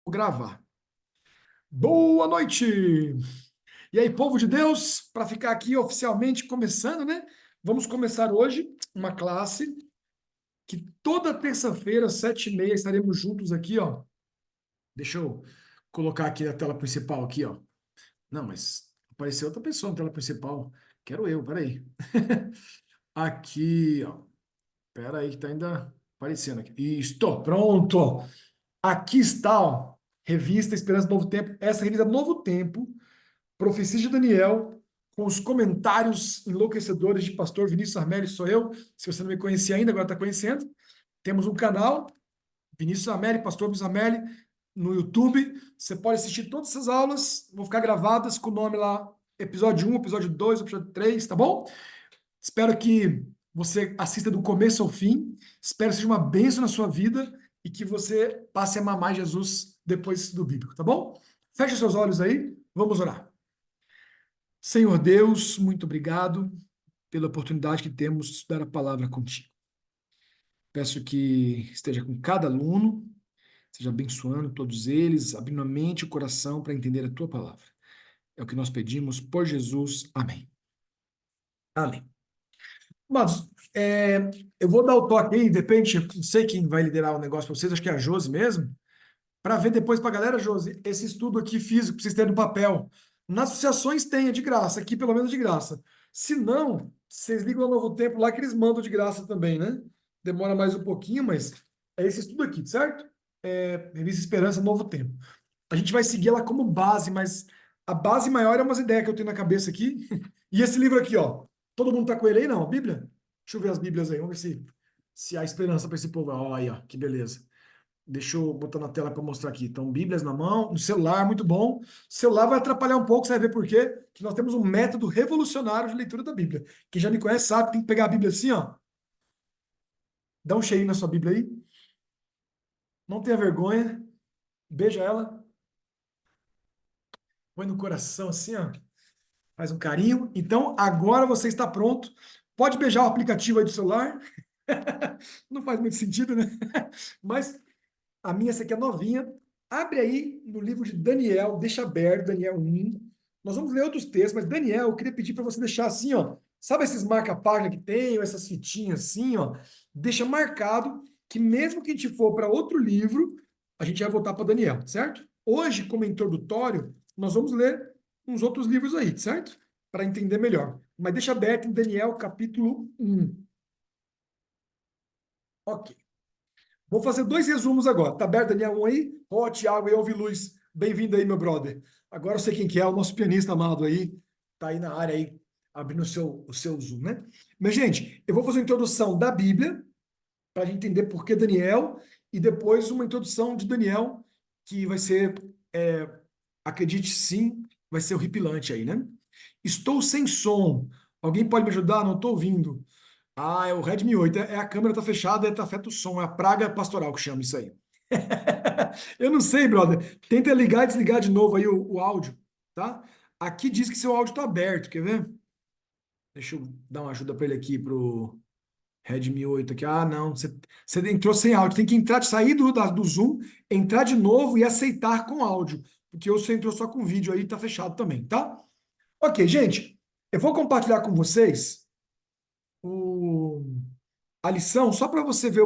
Vou gravar. Boa noite! E aí, povo de Deus, para ficar aqui oficialmente começando, né? Vamos começar hoje uma classe que toda terça-feira, 7h30, estaremos juntos aqui, ó. Deixa eu colocar aqui a tela principal aqui, ó. Não, mas apareceu outra pessoa na tela principal. Quero eu, peraí. Aqui, ó. Peraí que tá ainda aparecendo aqui. Estou pronto! Aqui está, ó. Revista Esperança do Novo Tempo. Essa revista Novo Tempo, Profecia de Daniel, com os comentários enlouquecedores de pastor Vinícius Armelli, sou eu. Se você não me conhecia ainda, agora está conhecendo. Temos um canal, Vinícius Armelli, pastor Vinícius Armelli, no YouTube. Você pode assistir todas essas aulas, vão ficar gravadas com o nome lá, episódio 1, episódio 2, episódio 3, tá bom? Espero que você assista do começo ao fim. Espero que seja uma bênção na sua vida e que você passe a amar mais Jesus depois do bíblico, tá bom? Feche seus olhos aí, vamos orar. Senhor Deus, muito obrigado pela oportunidade que temos de estudar a palavra contigo. Peço que esteja com cada aluno, esteja abençoando todos eles, abrindo a mente e o coração para entender a tua palavra. É o que nós pedimos por Jesus. Amém. Amém. Mas eu vou dar o toque aí, de repente, não sei quem vai liderar o negócio para vocês, acho que é a Josi mesmo, para ver depois para a galera, Josi, esse estudo aqui físico, para vocês terem no papel. Nas associações tem, é de graça, aqui pelo menos de graça. Se não, vocês ligam ao Novo Tempo lá que eles mandam de graça também, né? Demora mais um pouquinho, mas é esse estudo aqui, certo? Revista Esperança Novo Tempo. A gente vai seguir ela como base, mas a base maior é umas ideias que eu tenho na cabeça aqui. E esse livro aqui, ó. Todo mundo tá com ele aí, não? A Bíblia? Deixa eu ver as Bíblias aí, vamos ver se há esperança para esse povo. Ó, aí, ó, que beleza. Deixa eu botar na tela para mostrar aqui. Então, Bíblias na mão, no celular, muito bom. O celular vai atrapalhar um pouco, você vai ver por quê? Que nós temos um método revolucionário de leitura da Bíblia. Quem já me conhece sabe, tem que pegar a Bíblia assim, ó. Dá um cheirinho na sua Bíblia aí. Não tenha vergonha. Beija ela. Põe no coração assim, ó. Faz um carinho. Então, agora você está pronto. Pode beijar o aplicativo aí do celular. Não faz muito sentido, né? Mas a minha, essa aqui é novinha. Abre aí no livro de Daniel, deixa aberto, Daniel 1. Nós vamos ler outros textos, mas Daniel, eu queria pedir para você deixar assim, ó. Sabe esses marca-página que tem, ou essas fitinhas assim, ó? Deixa marcado que mesmo que a gente for para outro livro, a gente vai voltar para Daniel, certo? Hoje, como introdutório, nós vamos ler uns outros livros aí, certo? Para entender melhor. Mas deixa aberto em Daniel capítulo 1. Ok. Vou fazer dois resumos agora. Tá aberto, Daniel 1 aí? Ó, Thiago e Ouve Luz. Bem-vindo aí, meu brother. Agora eu sei quem que é, o nosso pianista amado aí. Tá aí na área aí, abrindo o seu Zoom, né? Mas, gente, eu vou fazer uma introdução da Bíblia, para a gente entender por que Daniel, e depois uma introdução de Daniel, que vai ser, acredite sim, vai ser horripilante aí, né? Estou sem som. Alguém pode me ajudar? Não estou ouvindo. Ah, é o Redmi 8. A câmera tá fechada, tá afeta o som. É a praga pastoral que chama isso aí. Eu não sei, brother. Tenta ligar e desligar de novo aí o áudio, tá? Aqui diz que seu áudio tá aberto, quer ver? Deixa eu dar uma ajuda para ele aqui pro Redmi 8 aqui. Ah, não, você entrou sem áudio. Tem que entrar, sair do Zoom, entrar de novo e aceitar com áudio, porque você entrou só com vídeo aí, tá fechado também, tá? Ok, gente, eu vou compartilhar com vocês o a lição só para você ver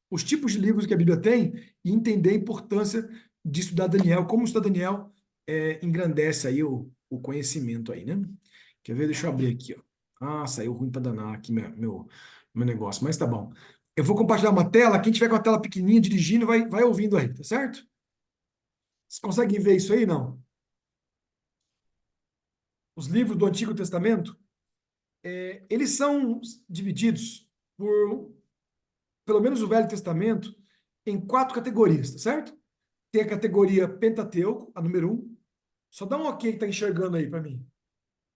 os tipos de livros que a Bíblia tem e entender a importância de estudar Daniel, como estudar Daniel engrandece aí o conhecimento aí, né? Quer ver? Deixa eu abrir aqui, ó. Ah, saiu ruim para danar aqui meu negócio, mas tá bom. Eu vou compartilhar uma tela, quem tiver com a tela pequenininha dirigindo vai ouvindo aí, tá certo? Vocês conseguem ver isso aí, não? Os livros do Antigo Testamento, eles são divididos por pelo menos o Velho Testamento, em quatro categorias, tá certo? Tem a categoria Pentateuco, a número um. Só dá um ok que tá enxergando aí para mim.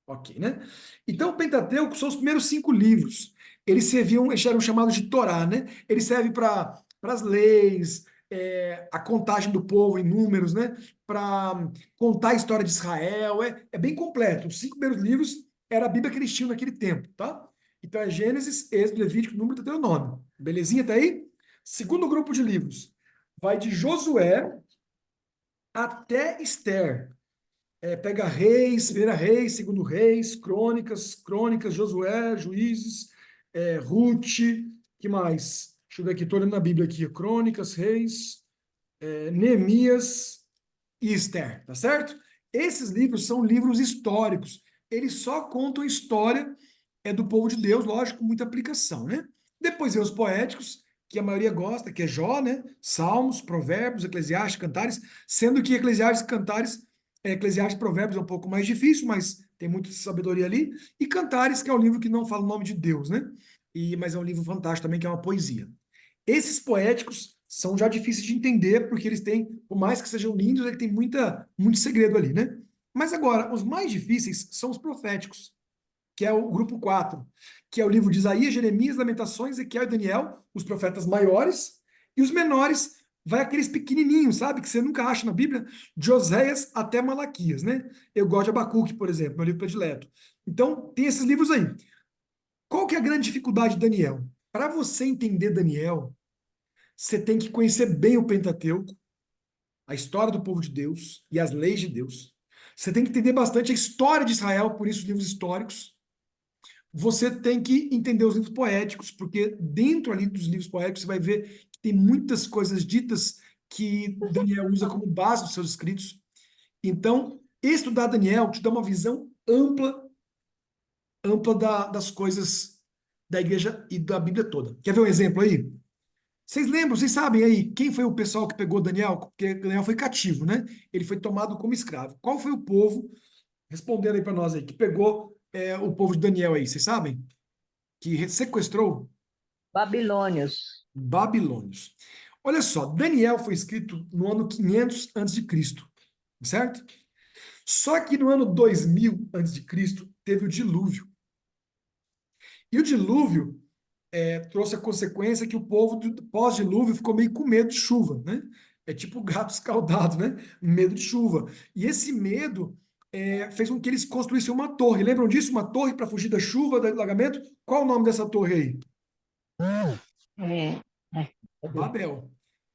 Ok, né? Então, o Pentateuco são os primeiros 5 livros. Eles eram chamados de Torá, né? Eles servem para as leis, a contagem do povo em números, né? Para contar a história de Israel. É bem completo. Os 5 primeiros livros era a Bíblia que eles tinham naquele tempo, tá? Então é Gênesis, Êxodo, Levítico, Número e Deuteronômio. Belezinha, tá aí? Segundo grupo de livros vai de Josué até Esther. Pega Reis, Primeira Reis, Segundo Reis, Crônicas, Josué, Juízes, Ruth, que mais? Deixa eu ver aqui, estou olhando na Bíblia aqui, Crônicas, Reis, Neemias e Esther, tá certo? Esses livros são livros históricos. Eles só contam a história do povo de Deus, lógico, com muita aplicação, né? Depois vem os poéticos, que a maioria gosta, que é Jó, né? Salmos, Provérbios, Eclesiastes, Cantares, sendo que Eclesiastes e Cantares, Eclesiastes e Provérbios é um pouco mais difícil, mas tem muita sabedoria ali, e Cantares, que é um livro que não fala o nome de Deus, né? Mas é um livro fantástico também, que é uma poesia. Esses poéticos são já difíceis de entender, porque eles têm, por mais que sejam lindos, ele tem muito segredo ali, né? Mas agora, os mais difíceis são os proféticos, que é o grupo 4, que é o livro de Isaías, Jeremias, Lamentações, Ezequiel e Daniel, os profetas maiores, e os menores vai aqueles pequenininhos, sabe, que você nunca acha na Bíblia, de Oséias até Malaquias, né? Eu gosto de Abacuque, por exemplo, meu livro predileto. Então, tem esses livros aí. Qual que é a grande dificuldade de Daniel? Para você entender Daniel, você tem que conhecer bem o Pentateuco, a história do povo de Deus e as leis de Deus. Você tem que entender bastante a história de Israel, por isso os livros históricos. Você tem que entender os livros poéticos, porque dentro ali dos livros poéticos você vai ver que tem muitas coisas ditas que Daniel usa como base dos seus escritos. Então, estudar Daniel te dá uma visão ampla das coisas da igreja e da Bíblia toda. Quer ver um exemplo aí? Vocês sabem aí quem foi o pessoal que pegou Daniel? Porque Daniel foi cativo, né? Ele foi tomado como escravo. Qual foi o povo, respondendo aí para nós aí, que pegou o povo de Daniel aí? Vocês sabem? Que sequestrou Babilônios. babilônios. Olha só, Daniel foi escrito no ano 500 antes de Cristo, certo? Só que no ano 2000 antes de Cristo teve o dilúvio. E o dilúvio trouxe a consequência que o povo do pós-dilúvio ficou meio com medo de chuva, né? É tipo gato escaldado, né? Medo de chuva. E esse medo fez com que eles construíssem uma torre. Lembram disso? Uma torre para fugir da chuva, do alagamento? Qual o nome dessa torre aí? É, Babel.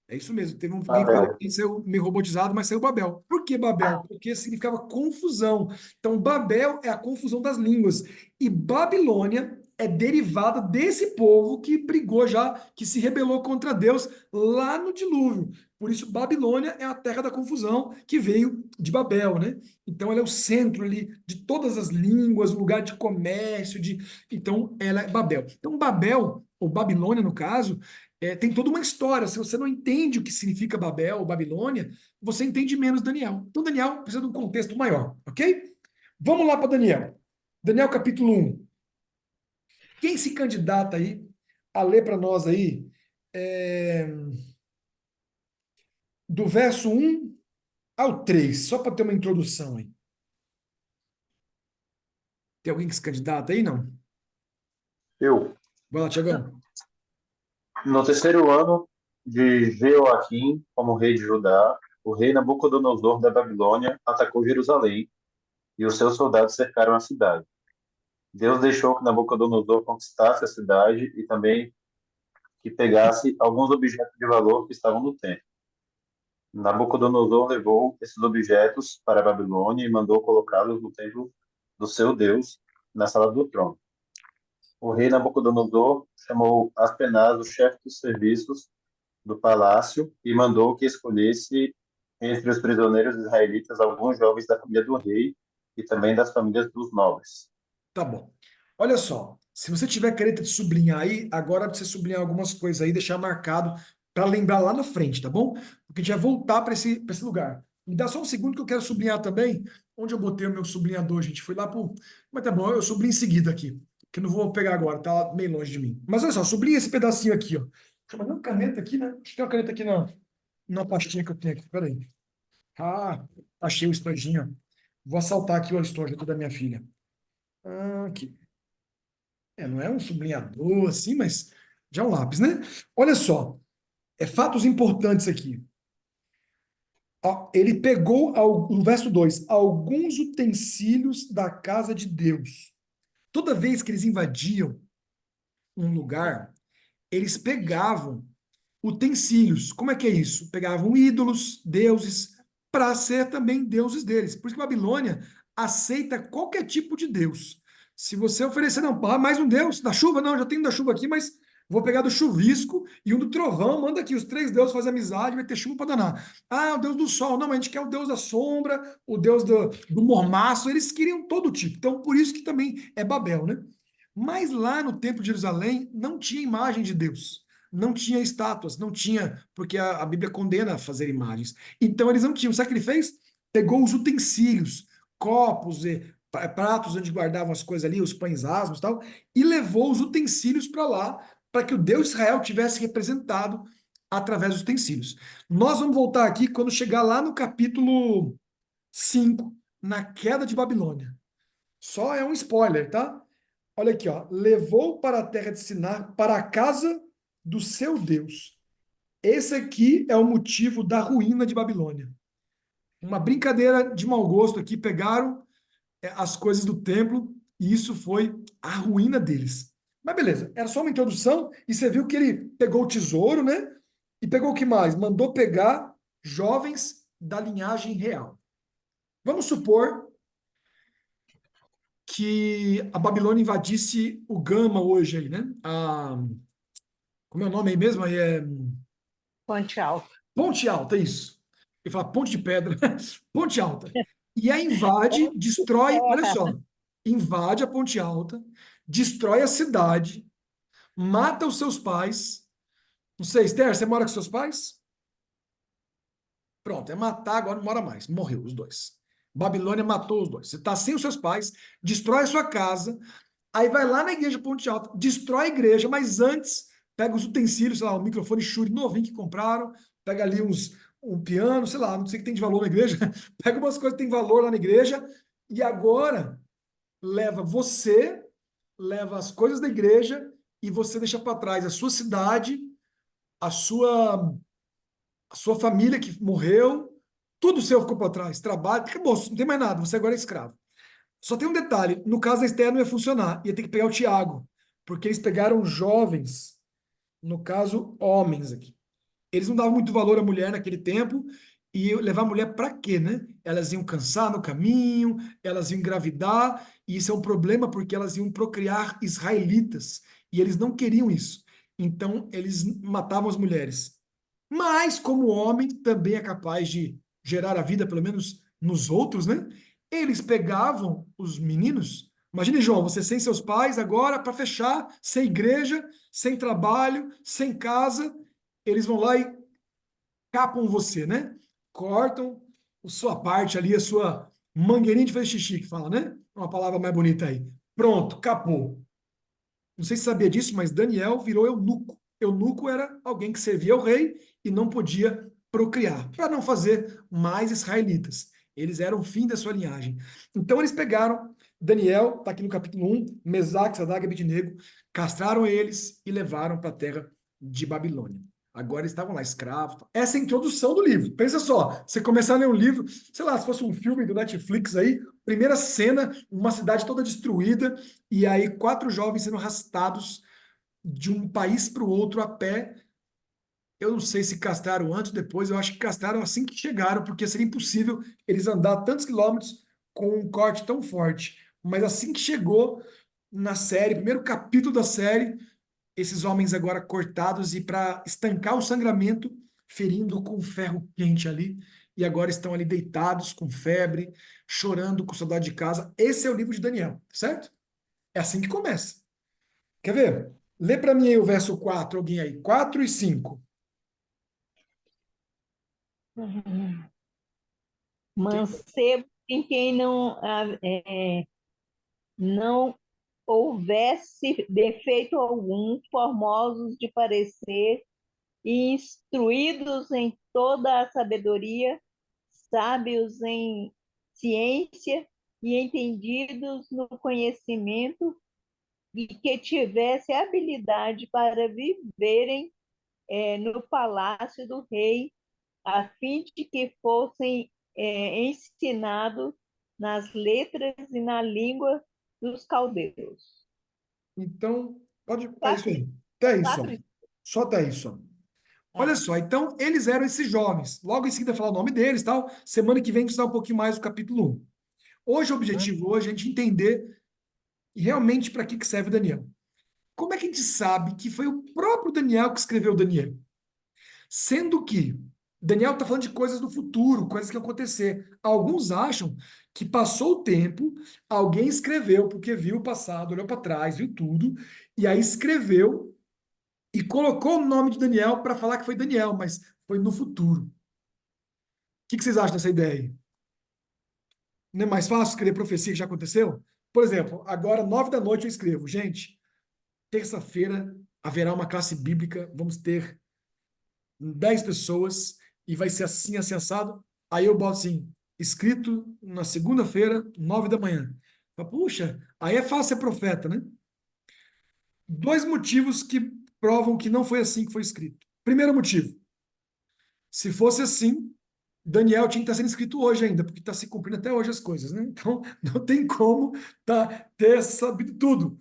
É isso mesmo. Teve um livro Babel. que saiu meio robotizado, mas saiu Babel. Por que Babel? Porque significava confusão. Então, Babel é a confusão das línguas. E Babilônia é derivada desse povo que brigou já, que se rebelou contra Deus lá no dilúvio. Por isso, Babilônia é a terra da confusão que veio de Babel, né? Então, ela é o centro ali de todas as línguas, o lugar de comércio, Então, ela é Babel. Então, Babel, ou Babilônia, no caso, tem toda uma história. Se você não entende o que significa Babel ou Babilônia, você entende menos Daniel. Então, Daniel precisa de um contexto maior, ok? Vamos lá para Daniel. Daniel, capítulo 1. Quem se candidata aí a ler para nós aí é, do verso 1 ao 3, só para ter uma introdução aí. Tem alguém que se candidata aí? Não? Eu, Vai lá, Tiagão. no terceiro ano de Jeoaquim como rei de Judá, o rei Nabucodonosor da Babilônia atacou Jerusalém e os seus soldados cercaram a cidade. Deus deixou que Nabucodonosor conquistasse a cidade e também que pegasse alguns objetos de valor que estavam no templo. Nabucodonosor levou esses objetos para a Babilônia e mandou colocá-los no templo do seu Deus, na sala do trono. O rei Nabucodonosor chamou Aspenaz, o chefe dos serviços do palácio, e mandou que escolhesse entre os prisioneiros israelitas alguns jovens da família do rei e também das famílias dos nobres. Tá bom. Olha só, se você tiver caneta de sublinhar aí, agora você sublinhar algumas coisas aí, deixar marcado para lembrar lá na frente, tá bom? Porque a gente vai voltar para esse lugar. Me dá só um segundo que eu quero sublinhar também onde eu botei o meu sublinhador, gente. Fui lá pro. Mas tá bom, eu sublinho em seguida aqui, que eu não vou pegar agora, tá meio longe de mim. Mas olha só, sublinha esse pedacinho aqui, ó. Deixa eu mandar uma caneta aqui, né? Deixa eu ter uma caneta aqui na pastinha que eu tenho aqui. Peraí. Ah, achei o estojinho, ó. Vou assaltar aqui o estojo aqui da minha filha. Aqui. Não é um sublinhador assim, mas já é um lápis, né? Olha só, fatos importantes aqui. Ó, ele pegou, no verso 2, alguns utensílios da casa de Deus. Toda vez que eles invadiam um lugar, eles pegavam utensílios. Como é que é isso? Pegavam ídolos, deuses, para ser também deuses deles. Por isso que a Babilônia aceita qualquer tipo de deus. Se você oferecer, não, mais um deus da chuva, não, já tenho da chuva aqui, mas vou pegar do chuvisco e um do trovão, manda aqui, os três deuses fazem amizade, vai ter chuva para danar. Ah, o deus do sol, não, a gente quer o deus da sombra, o deus do mormaço, eles queriam todo tipo. Então, por isso que também é Babel, né? Mas lá no Templo de Jerusalém não tinha imagem de Deus, não tinha estátuas, não tinha, porque a Bíblia condena a fazer imagens. Então eles não tinham. Sabe o que ele fez? Pegou os utensílios, copos e pratos onde guardavam as coisas ali, os pães asmos e tal, e levou os utensílios para lá, para que o Deus de Israel tivesse representado através dos utensílios. Nós vamos voltar aqui quando chegar lá no capítulo 5, na queda de Babilônia. Só é um spoiler, tá? Olha aqui, ó. Levou para a terra de Sinar, para a casa do seu Deus. Esse aqui é o motivo da ruína de Babilônia. Uma brincadeira de mau gosto aqui, pegaram as coisas do templo e isso foi a ruína deles. Mas beleza, era só uma introdução e você viu que ele pegou o tesouro, né? E pegou o que mais? Mandou pegar jovens da linhagem real. Vamos supor que a Babilônia invadisse o Gama hoje aí, né? Como é o nome aí mesmo? Aí é Ponte Alta. Ponte Alta, isso. Eu ia falar Ponte de Pedra. Ponte Alta. E aí invade, destrói, olha Terra. só, invade a Ponte Alta, destrói a cidade, mata os seus pais. Não sei, Esther, você mora com seus pais? Pronto, é matar, agora não mora mais. Morreu os dois. Babilônia matou os dois. Você está sem os seus pais, destrói a sua casa, aí vai lá na igreja Ponte Alta, destrói a igreja, mas antes pega os utensílios, sei lá, um microfone Shure novinho que compraram, pega ali um piano, sei lá, não sei o que tem de valor na igreja, pega umas coisas que tem valor lá na igreja, e agora leva você, leva as coisas da igreja e você deixa para trás a sua cidade, a sua, a sua família que morreu, tudo seu ficou para trás, trabalho, acabou, não tem mais nada, você agora é escravo. Só tem um detalhe, no caso da Esther não ia funcionar, ia ter que pegar o Tiago, porque eles pegaram jovens, no caso, homens aqui. Eles não davam muito valor à mulher naquele tempo, e levar a mulher para quê, né? Elas iam cansar no caminho, elas iam engravidar, e isso é um problema porque elas iam procriar israelitas, e eles não queriam isso. Então, eles matavam as mulheres. Mas, como o homem também é capaz de gerar a vida, pelo menos nos outros, né? Eles pegavam os meninos. Imagine, João, você sem seus pais agora, para fechar, sem igreja, sem trabalho, sem casa, eles vão lá e capam você, né? Cortam a sua parte ali, a sua mangueirinha de fazer xixi, que fala, né? Uma palavra mais bonita aí. Pronto, capou. Não sei se sabia disso, mas Daniel virou eunuco. Eunuco era alguém que servia ao rei e não podia procriar, para não fazer mais israelitas. Eles eram o fim da sua linhagem. Então eles pegaram Daniel, está aqui no capítulo 1, Mesaque, Sadraque e Abednego, castraram eles e levaram para a terra de Babilônia. Agora eles estavam lá escravos. Essa é a introdução do livro. Pensa só, você começar a ler um livro, sei lá, se fosse um filme do Netflix aí, primeira cena, uma cidade toda destruída, e aí quatro jovens sendo arrastados de um país para o outro a pé. Eu não sei se castraram antes ou depois, eu acho que castraram assim que chegaram, porque seria impossível eles andar tantos quilômetros com um corte tão forte. Mas assim que chegou na série, primeiro capítulo da série, esses homens agora cortados e para estancar o sangramento, ferindo com ferro quente ali, e agora estão ali deitados com febre, chorando com saudade de casa. Esse é o livro de Daniel, certo? É assim que começa. Quer ver? Lê para mim aí o verso 4, alguém aí. 4 e 5. Mancebo em quem não houvesse defeito algum, formosos de parecer e instruídos em toda a sabedoria, sábios em ciência e entendidos no conhecimento, e que tivesse habilidade para viverem no palácio do rei, a fim de que fossem ensinados nas letras e na língua dos caldeus. Então, pode. É isso Quatro, aí. Até isso. quatro. Só até isso. Olha Ah, só, então eles eram esses jovens. Logo em seguida falar o nome deles, tal. Semana que vem a gente estudar um pouquinho mais do capítulo 1. Hoje o objetivo hoje é a gente entender realmente para que serve Daniel. Como é que a gente sabe que foi o próprio Daniel que escreveu Daniel? Sendo que Daniel está falando de coisas do futuro, coisas que vão acontecer. Alguns acham que passou o tempo, alguém escreveu porque viu o passado, olhou para trás, viu tudo, e aí escreveu e colocou o nome de Daniel para falar que foi Daniel, mas foi no futuro. O que vocês acham dessa ideia aí? Não é mais fácil escrever profecia que já aconteceu? Por exemplo, agora, 9 da noite, eu escrevo, gente, terça-feira haverá uma classe bíblica, vamos ter 10 pessoas e vai ser assim, assim, assado. Aí eu boto assim, escrito na segunda-feira, 9 da manhã. Puxa, aí é fácil ser profeta, né? Dois motivos que provam que não foi assim que foi escrito. Primeiro motivo, se fosse assim, Daniel tinha que estar sendo escrito hoje ainda, porque está se cumprindo até hoje as coisas, né? Então, não tem como ter sabido tudo.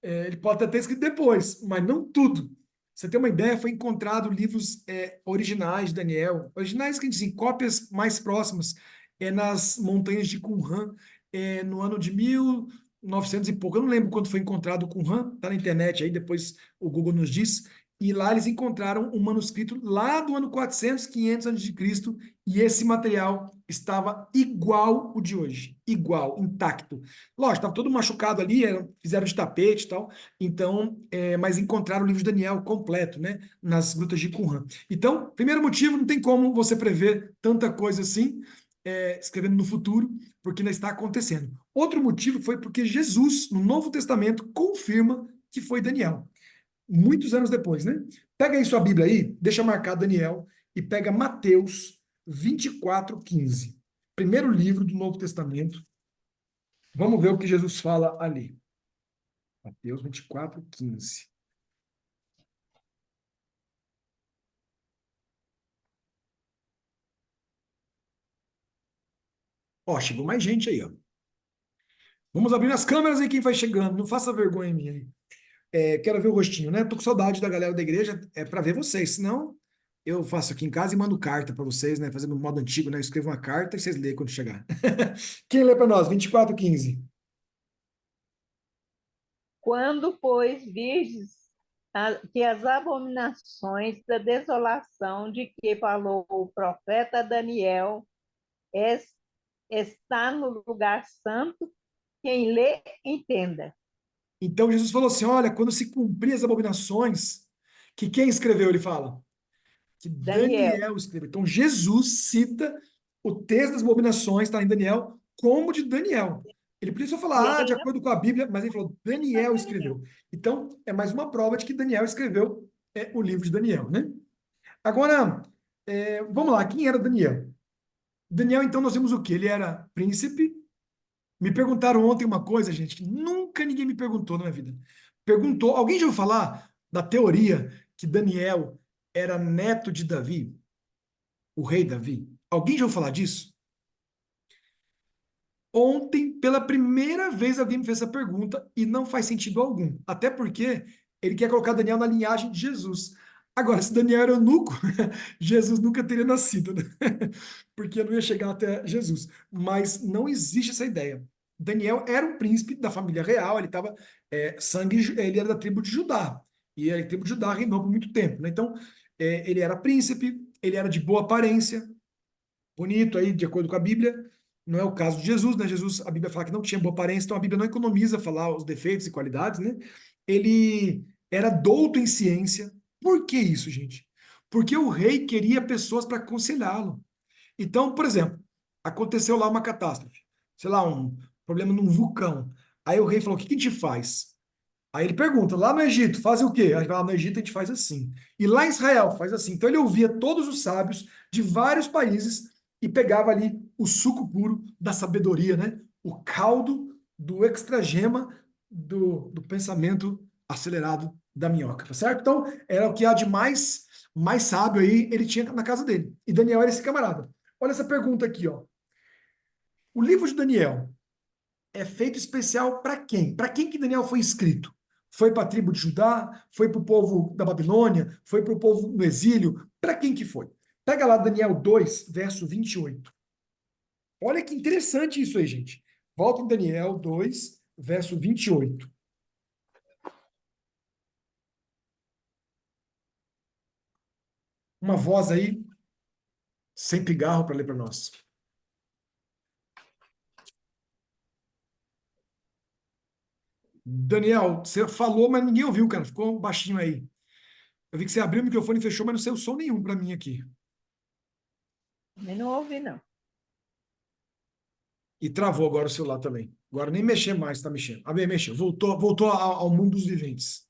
Ele pode até ter escrito depois, mas não tudo. Você tem uma ideia, foi encontrado livros originais de Daniel, originais que a gente diz, cópias mais próximas, nas montanhas de Qumran, no ano de 1900 e pouco. Eu não lembro quando foi encontrado o Qumran, está na internet aí, depois o Google nos diz. E lá eles encontraram um manuscrito lá do ano 400, 500 a.C., e esse material estava igual o de hoje, igual, intacto. Lógico, estava todo machucado ali, fizeram de tapete e tal, então, mas encontraram o livro de Daniel completo, né, nas grutas de Qumran. Então, primeiro motivo, não tem como você prever tanta coisa assim, escrevendo no futuro, porque ainda está acontecendo. Outro motivo foi porque Jesus, no Novo Testamento, confirma que foi Daniel, muitos anos depois, né? Pega aí sua Bíblia aí, deixa marcar Daniel e pega Mateus 24:15. Primeiro livro do Novo Testamento. Vamos ver o que Jesus fala ali. Mateus 24:15. Ó, chegou mais gente aí, ó. Vamos abrir as câmeras aí, quem vai chegando. Não faça vergonha em mim aí. Quero ver o rostinho, né? Tô com saudade da galera da igreja, para ver vocês. Senão, eu faço aqui em casa e mando carta para vocês, né? Fazendo no modo antigo, né? Eu escrevo uma carta e vocês lêem quando chegar. Quem lê para nós? 24:15. quando, pois, virdes que as abominações da desolação de que falou o profeta Daniel es- está no lugar santo, quem lê, entenda. Então Jesus falou assim: olha, quando se cumprir as abominações, que quem escreveu, ele fala? Que Daniel. Daniel escreveu. Então Jesus cita o texto das abominações, está em Daniel, como de Daniel. Ele podia só E falar, de ele acordo com a Bíblia, mas ele falou, Daniel não escreveu. Então, é mais uma prova de que Daniel escreveu o livro de Daniel, né? Agora, vamos lá, quem era Daniel? Daniel, então, nós vimos o quê? Ele era príncipe. Me perguntaram ontem uma coisa, gente, que nunca ninguém me perguntou na minha vida. Perguntou, alguém já ouviu falar da teoria que Daniel era neto de Davi, o rei Davi? Alguém já ouviu falar disso? Ontem, pela primeira vez, alguém me fez essa pergunta e não faz sentido algum. Até porque ele quer colocar Daniel na linhagem de Jesus. Agora, se Daniel era eunuco, Jesus nunca teria nascido, né? Porque não ia chegar até Jesus. Mas não existe essa ideia. Daniel era um príncipe da família real, ele estava ele era da tribo de Judá. E a tribo de Judá reinou por muito tempo, né? Então, ele era príncipe, ele era de boa aparência, bonito aí, de acordo com a Bíblia. Não é o caso de Jesus, né? Jesus, a Bíblia fala que não tinha boa aparência, então a Bíblia não economiza falar os defeitos e qualidades, né? Ele era douto em ciência. Por que isso, gente? Porque o rei queria pessoas para aconselhá-lo. Então, por exemplo, aconteceu lá uma catástrofe, sei lá, um problema num vulcão. Aí o rei falou: o que que a gente faz? Aí ele pergunta, lá no Egito, fazem o quê? Aí ele fala, no Egito a gente faz assim. E lá em Israel faz assim. Então ele ouvia todos os sábios de vários países e pegava ali o suco puro da sabedoria, né? O caldo do extragema do pensamento acelerado da minhoca, tá certo? Então era o que há de mais sábio aí ele tinha na casa dele. E Daniel era esse camarada. Olha essa pergunta aqui, ó. O livro de Daniel é feito especial para quem? Para quem que Daniel foi escrito? Foi para a tribo de Judá? Foi para o povo da Babilônia? Foi para o povo no exílio? Para quem que foi? Pega lá Daniel 2, verso 28. Olha que interessante isso aí, gente. Volta em Daniel 2, verso 28. Uma voz aí, sem pigarro, para ler para nós. Daniel, você falou, mas ninguém ouviu, cara. Ficou baixinho aí. Eu vi que você abriu o microfone e fechou, mas não saiu som nenhum para mim aqui. Eu não ouvi, não. E travou agora o celular também. Agora nem mexer mais, está mexendo. Ah, bem, mexeu. Voltou ao mundo dos viventes.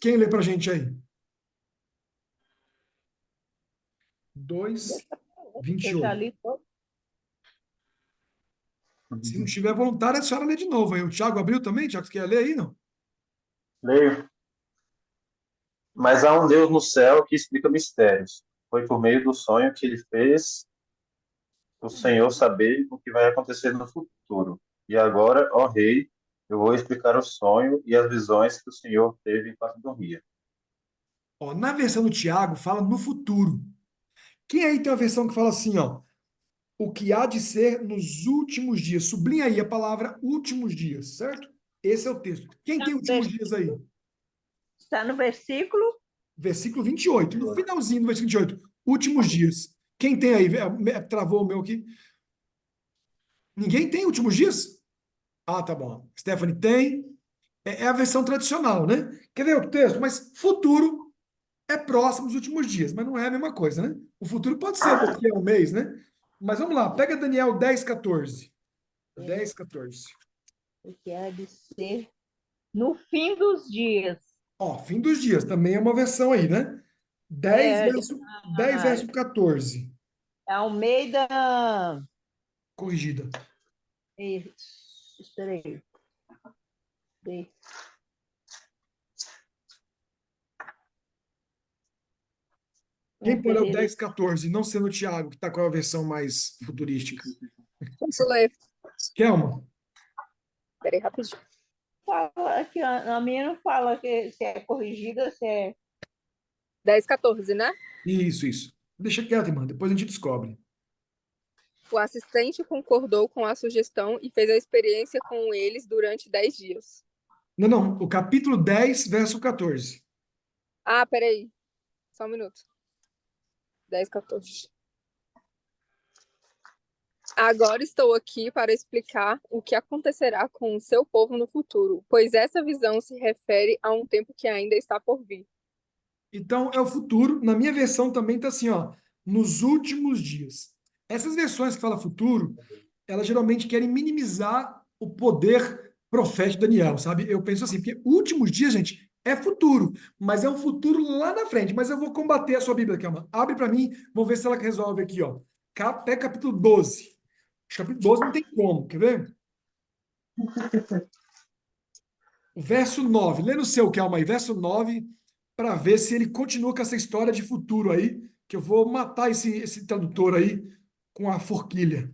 Quem lê pra gente aí? 2, Eu já 28. li todo. Se não tiver vontade, a senhora lê de novo aí. O Thiago abriu também? Thiago, você quer ler aí, não? Leio. Mas há um Deus no céu que explica mistérios. Foi por meio do sonho que ele fez o Senhor saber o que vai acontecer no futuro. E agora, ó rei, eu vou explicar o sonho e as visões que o Senhor teve enquanto dormia. Ó, na versão do Thiago, fala no futuro. Quem aí tem uma versão que fala assim, ó? O que há de ser nos últimos dias. Sublinha aí a palavra últimos dias, certo? Esse é o texto. Quem tem últimos dias aí? Está no versículo? Versículo 28. No finalzinho do versículo 28. Últimos dias. Quem tem aí? Travou o meu aqui. Ninguém tem últimos dias? Ah, tá bom. Stephanie tem. É a versão tradicional, né? Quer ver outro texto? Mas futuro é próximo dos últimos dias, mas não é a mesma coisa, né? O futuro pode ser daqui a um mês, né? Mas vamos lá, pega Daniel 10, 14. 10, 14. O que há de ser no fim dos dias. Ó, fim dos dias, também é uma versão aí, né? 10, É, verso 14. Almeida. Corrigida. Espera aí. Quem pôr o 10, 14, não sendo o Thiago, que está com a versão mais futurística? Posso ler? Kelma? Peraí, rapidinho. Fala aqui, a minha não fala que se é corrigida, se é. 10, 14, né? Isso. Deixa quieto, irmã, depois a gente descobre. O assistente concordou com a sugestão e fez a experiência com eles durante 10 dias. Não, o capítulo 10, verso 14. Ah, peraí. Só um minuto. 10, 14. Agora estou aqui para explicar o que acontecerá com o seu povo no futuro, pois essa visão se refere a um tempo que ainda está por vir. Então, é o futuro. Na minha versão também está assim, ó, nos últimos dias. Essas versões que falam futuro, elas geralmente querem minimizar o poder profético de Daniel, sabe? Eu penso assim, porque últimos dias, gente, é futuro, mas é um futuro lá na frente. Mas eu vou combater a sua Bíblia, Kelma. Abre para mim, vamos ver se ela resolve aqui, ó. Até capítulo 12. Capítulo 12 não tem como, quer ver? O verso 9. Lê no seu, Kelma aí, verso 9, para ver se ele continua com essa história de futuro aí, que eu vou matar esse tradutor aí com a forquilha.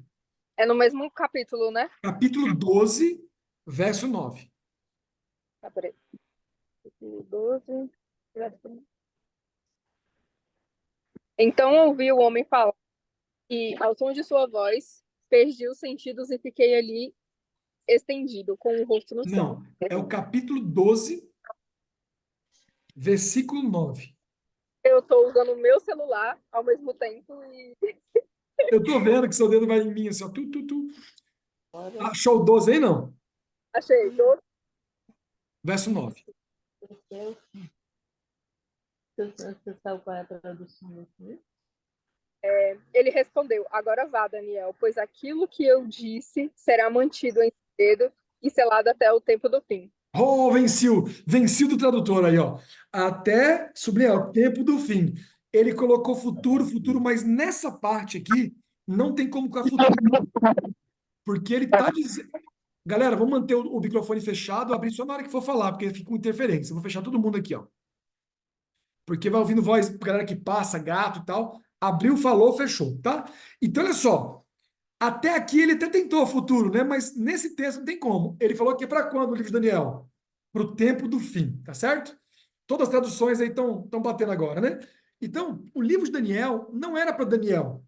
É no mesmo capítulo, né? Capítulo 12, verso 9. Tá, peraí. Capítulo 12. Então ouvi o homem falar, e ao som de sua voz, perdi os sentidos e fiquei ali estendido, com o rosto no chão. Não, é o capítulo 12, versículo 9. Eu estou usando o meu celular ao mesmo tempo e Eu tô vendo que seu dedo vai em mim, assim, ó, tu. Achou o 12 aí, não? achei. 12. Verso 9. Você sabe qual é a tradução aqui? Ele respondeu, agora vá, Daniel, pois aquilo que eu disse será mantido em segredo e selado até o tempo do fim. Oh, venciu do tradutor aí, ó. Até, sublinhar, o tempo do fim. Ele colocou futuro, mas nessa parte aqui não tem como colocar futuro, porque ele tá dizendo. Galera, vamos manter o microfone fechado, abrir só na hora que for falar, porque fica com interferência. Eu vou fechar todo mundo aqui, ó. Porque vai ouvindo voz, galera que passa, gato e tal. Abriu, falou, fechou, tá? Então, olha só. Até aqui ele até tentou futuro, né? Mas nesse texto não tem como. Ele falou que é para quando o livro de Daniel? para o tempo do fim, tá certo? Todas as traduções aí estão batendo agora, né? Então, o livro de Daniel não era para Daniel.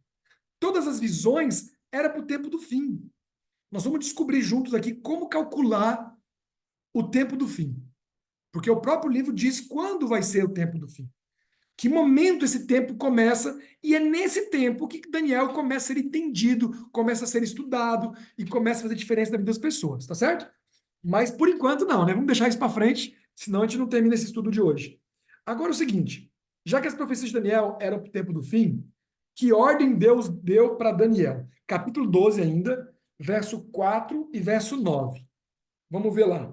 Todas as visões era para o tempo do fim. Nós vamos descobrir juntos aqui como calcular o tempo do fim. Porque o próprio livro diz quando vai ser o tempo do fim. Que momento esse tempo começa, e é nesse tempo que Daniel começa a ser entendido, começa a ser estudado e começa a fazer diferença na vida das pessoas, tá certo? Mas por enquanto não, né? Vamos deixar isso para frente, senão a gente não termina esse estudo de hoje. Agora é o seguinte, já que as profecias de Daniel eram para o tempo do fim, que ordem Deus deu para Daniel? Capítulo 12 ainda, verso 4 e verso 9. Vamos ver lá.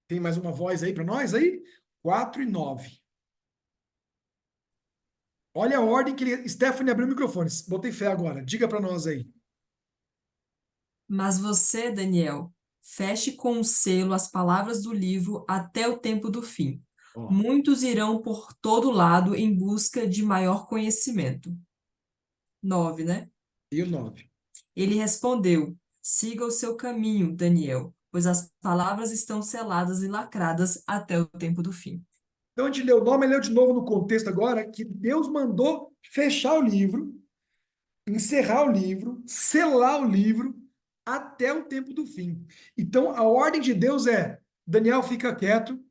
Tem mais uma voz aí para nós aí? 4 e 9. Olha a ordem que ele... Stephanie abriu o microfone. Botei fé agora. Diga para nós aí. Mas você, Daniel, feche com o selo as palavras do livro até o tempo do fim. Ó, Muitos irão por todo lado em busca de maior conhecimento. 9, né? e o 9. Ele respondeu: siga o seu caminho, Daniel, pois as palavras estão seladas e lacradas até o tempo do fim. Então a gente leu o nome, leu de novo no contexto agora, que Deus mandou fechar o livro, encerrar o livro, selar o livro até o tempo do fim. Então a ordem de Deus é: Daniel, fica quieto,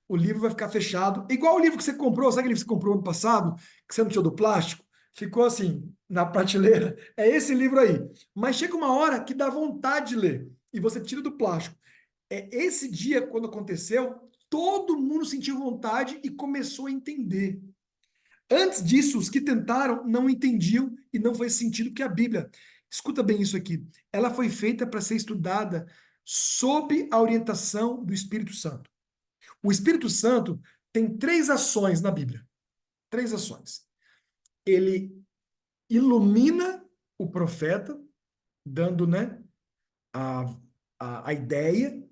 o livro vai ficar fechado. Igual o livro que você comprou, sabe aquele livro que você comprou ano passado, que você não tirou do plástico? Ficou assim, na prateleira. É esse livro aí. Mas chega uma hora que dá vontade de ler, e você tira do plástico. É esse dia, quando aconteceu, todo mundo sentiu vontade e começou a entender. Antes disso, os que tentaram não entendiam e não fez sentido que a Bíblia, escuta bem isso aqui, ela foi feita para ser estudada sob a orientação do Espírito Santo. O Espírito Santo tem 3 ações na Bíblia. 3 ações. Ele ilumina o profeta, dando, né, a, a ideia.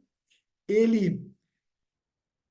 Ele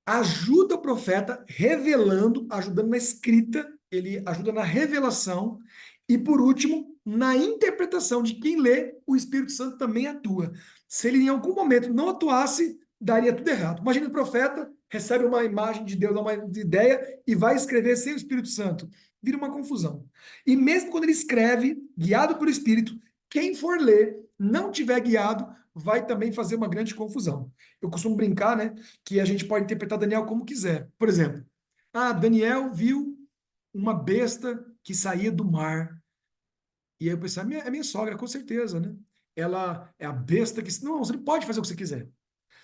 ajuda o profeta revelando, ajudando na escrita, ele ajuda na revelação. E, por último, na interpretação de quem lê, o Espírito Santo também atua. Se ele em algum momento não atuasse, daria tudo errado. Imagina o profeta recebe uma imagem de Deus, uma ideia, e vai escrever sem o Espírito Santo. Vira uma confusão. E mesmo quando ele escreve, guiado pelo Espírito, quem for ler, não tiver guiado, vai também fazer uma grande confusão. Eu costumo brincar, né, que a gente pode interpretar Daniel como quiser. Por exemplo, Daniel viu uma besta que saía do mar. E aí eu pensei, é minha sogra, com certeza, né? Ela é a besta que... Não, você não pode fazer o que você quiser.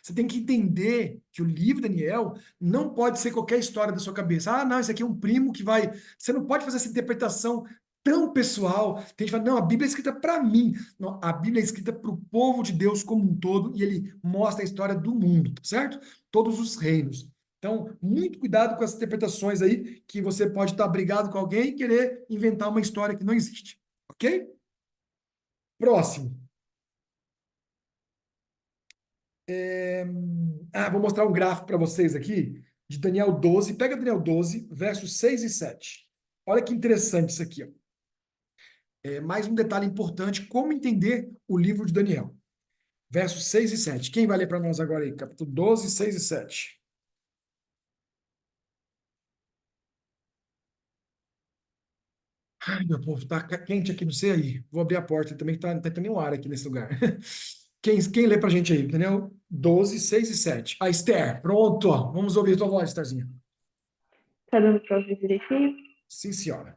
Você tem que entender que o livro Daniel não pode ser qualquer história da sua cabeça. Não, isso aqui é um primo que vai... Você não pode fazer essa interpretação tão pessoal. Tem gente que fala, não, a Bíblia é escrita para mim. Não, a Bíblia é escrita para o povo de Deus como um todo e ele mostra a história do mundo, tá certo? Todos os reinos. Então, muito cuidado com essas interpretações aí, que você pode estar brigado com alguém e querer inventar uma história que não existe. Ok? Próximo. Vou mostrar um gráfico para vocês aqui de Daniel 12. Pega Daniel 12, versos 6 e 7. Olha que interessante isso aqui. Ó. Mais um detalhe importante, como entender o livro de Daniel. Versos 6 e 7. Quem vai ler para nós agora aí? Capítulo 12, 6 e 7. Ai, meu povo, tá quente aqui, não sei aí. Vou abrir a porta também, que não tá tendo nenhum ar aqui nesse lugar. Quem lê pra gente aí? Daniel 12, 6 e 7. A Esther, pronto. Ó. Vamos ouvir a tua voz, Estherzinha. Tá dando para ouvir direitinho? Sim, senhora.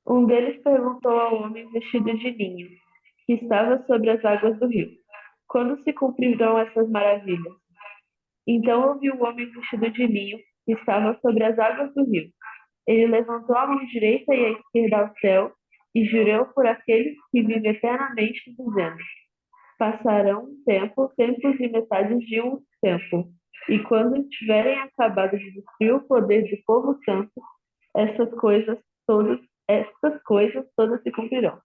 Um deles perguntou ao homem vestido de linho, que estava sobre as águas do rio: quando se cumprirão essas maravilhas? Então ouviu o homem vestido de linho, que estava sobre as águas do rio. Ele levantou a mão direita e a esquerda ao céu e jurou por aquele que vive eternamente, dizendo: passarão um tempo, tempos e metades de um tempo. E quando tiverem acabado de destruir o poder do povo santo, essas coisas todas se cumprirão.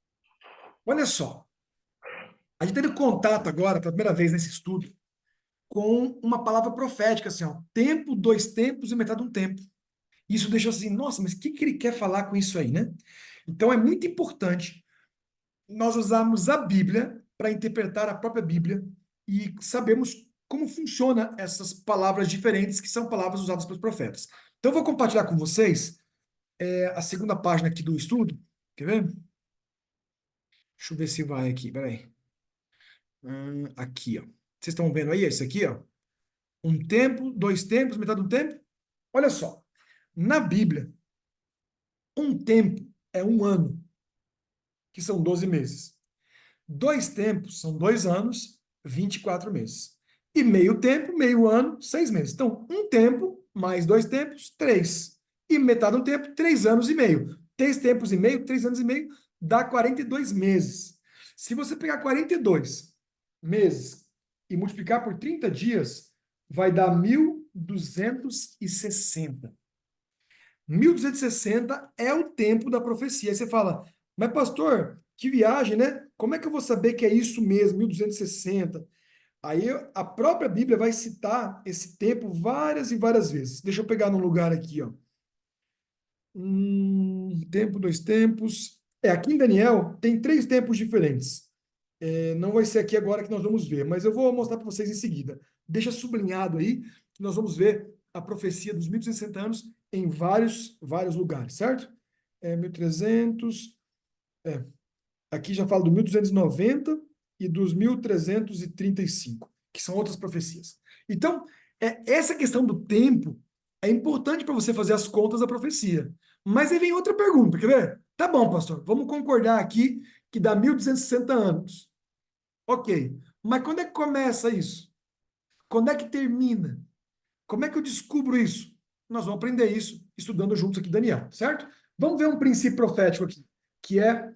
Olha só. A gente teve contato agora, pela primeira vez nesse estudo, com uma palavra profética, assim, ó, tempo, 2 tempos e metade de um tempo. Isso deixou assim, nossa, mas o que ele quer falar com isso aí, né? Então é muito importante nós usarmos a Bíblia para interpretar a própria Bíblia e sabemos como funcionam essas palavras diferentes que são palavras usadas pelos profetas. Então, eu vou compartilhar com vocês a segunda página aqui do estudo. Quer ver? Deixa eu ver se vai aqui, peraí. Aqui, ó. Vocês estão vendo aí? Esse aqui, ó. Um tempo, dois tempos, metade do tempo. Olha só. Na Bíblia, um tempo é um ano, que são 12 meses. Dois tempos são 2 anos, 24 meses. E meio tempo, meio ano, 6 meses. Então, um tempo mais 2 tempos, 3. E metade do tempo, 3 anos e meio. 3 tempos e meio, 3 anos e meio, dá 42 meses. Se você pegar 42 meses e multiplicar por 30 dias, vai dar 1260. 1260 é o tempo da profecia. Aí você fala, mas pastor, que viagem, né? Como é que eu vou saber que é isso mesmo, 1260? Aí a própria Bíblia vai citar esse tempo várias e várias vezes. Deixa eu pegar num lugar aqui, ó. Tempo, dois tempos. Aqui em Daniel tem 3 tempos diferentes. Não vai ser aqui agora que nós vamos ver, mas eu vou mostrar para vocês em seguida. Deixa sublinhado aí que nós vamos ver a profecia dos 1260 anos em vários lugares, certo? 1300, aqui já fala do 1290 e dos 1335, que são outras profecias. Então, essa questão do tempo é importante para você fazer as contas da profecia. Mas aí vem outra pergunta, quer ver? Tá bom, pastor, vamos concordar aqui que dá 1260 anos. Ok, mas quando é que começa isso? Quando é que termina? Como é que eu descubro isso? Nós vamos aprender isso estudando juntos aqui Daniel, certo? Vamos ver um princípio profético aqui, que é